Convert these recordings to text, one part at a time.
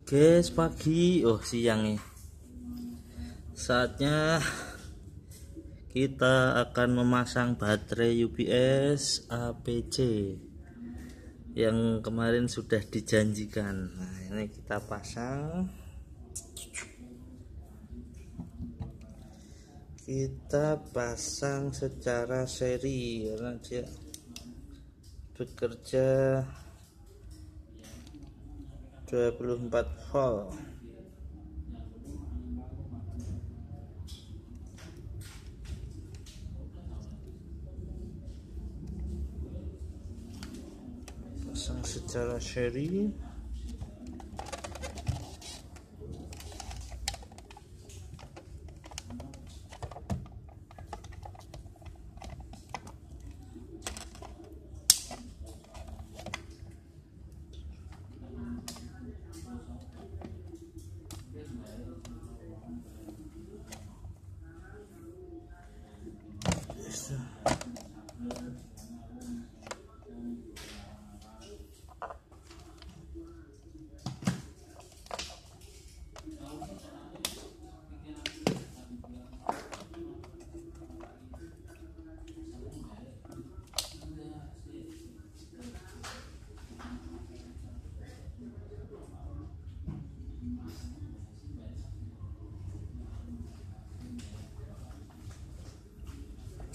Guys, pagi, siang nih. Saatnya kita akan memasang baterai UPS APC yang kemarin sudah dijanjikan. Nah, ini kita pasang. Kita pasang secara seri karena dia bekerja 24 volt. Pasang secara seri.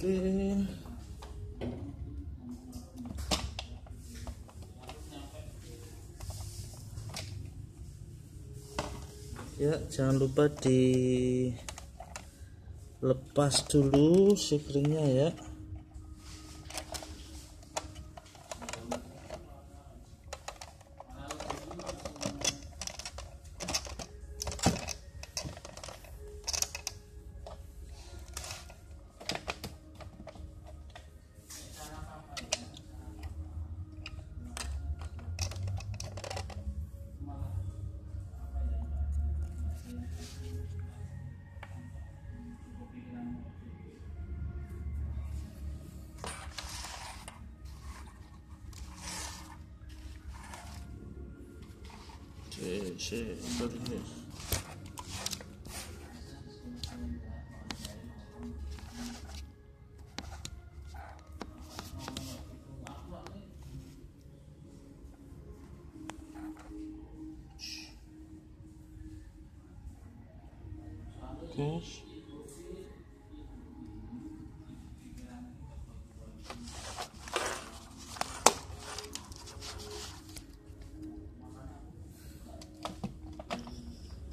Oke. Ya, jangan lupa dilepas dulu sikringnya ya. Sorry. Guys,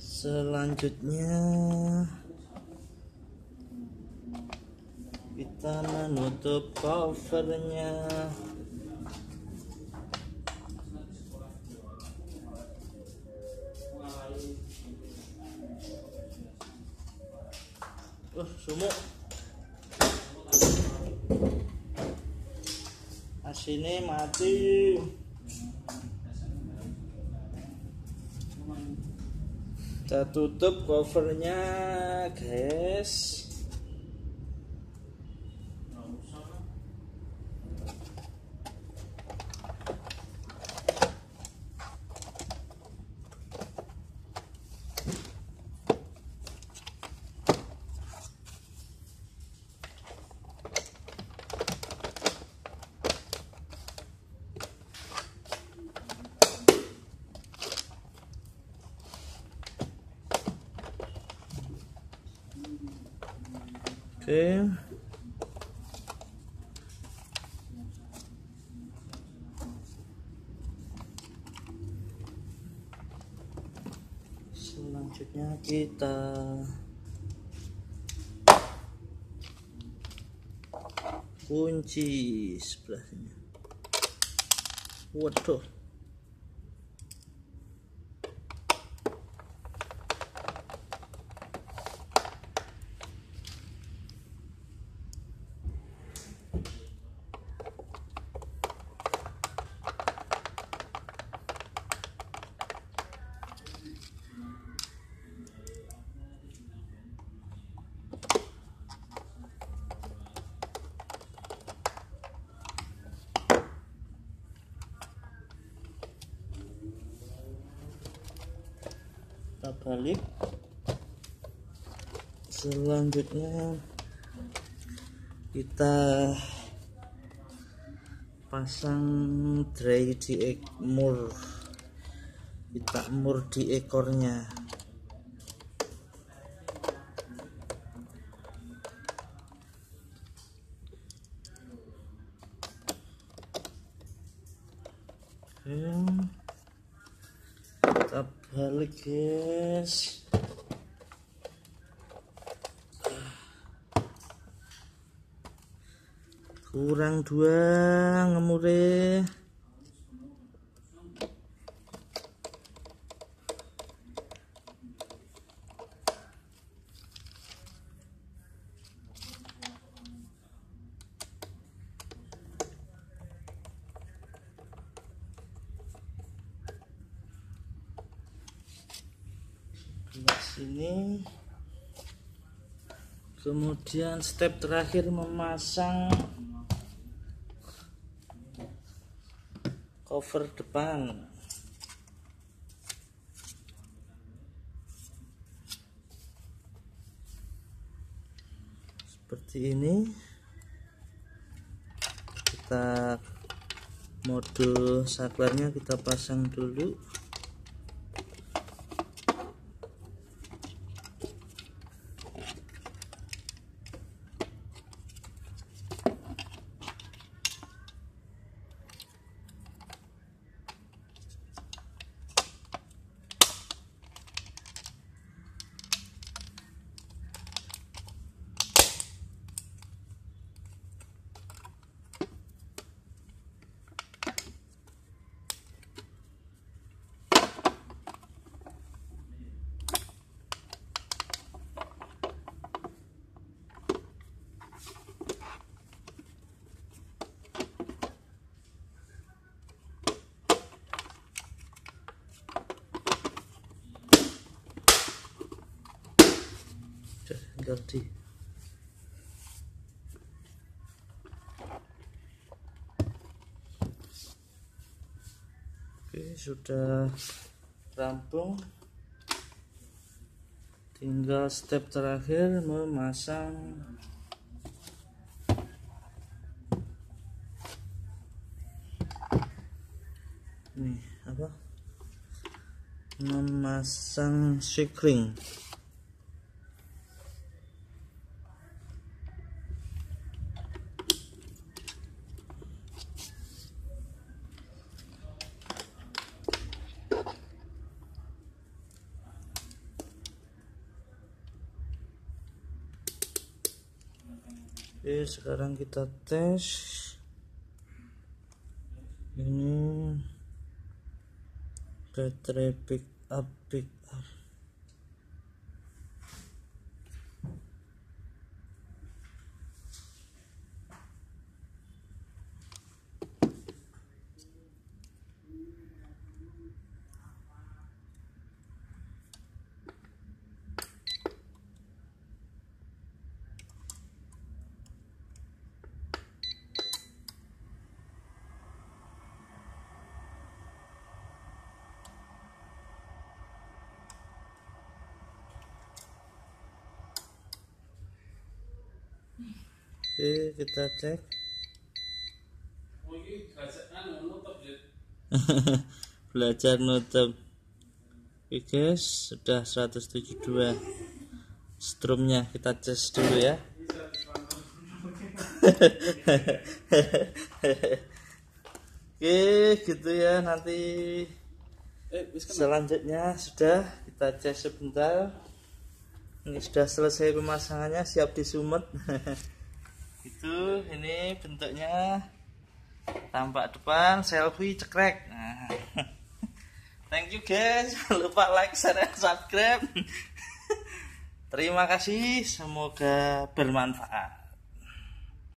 selanjutnya kita menutup covernya. Sumuk asine mati. Kita tutup covernya guys. Oke. Selanjutnya kita kunci sebelahnya. Waduh. kita balik. Selanjutnya kita pasang dry di mur, kita mur di ekornya. Kita balik guys. Kurang 2 ngemure. Sini. Kemudian step terakhir memasang cover depan. Seperti ini. Kita mode saklarnya kita pasang dulu. Jadi oke, sudah rampung, tinggal step terakhir memasang ini apa, memasang shake. Oke, sekarang kita tes. Ini baterai pick up. Oke, kita cek. Belajar nutup. Oke guys, sudah 172 strumnya, kita tes dulu ya. Oke, gitu ya. Nanti selanjutnya sudah kita cek sebentar. Ini sudah selesai pemasangannya, siap disumet. Itu ini bentuknya, tampak depan, selfie, cekrek. Nah. Thank you guys, jangan lupa like, share, dan subscribe. Terima kasih, semoga bermanfaat.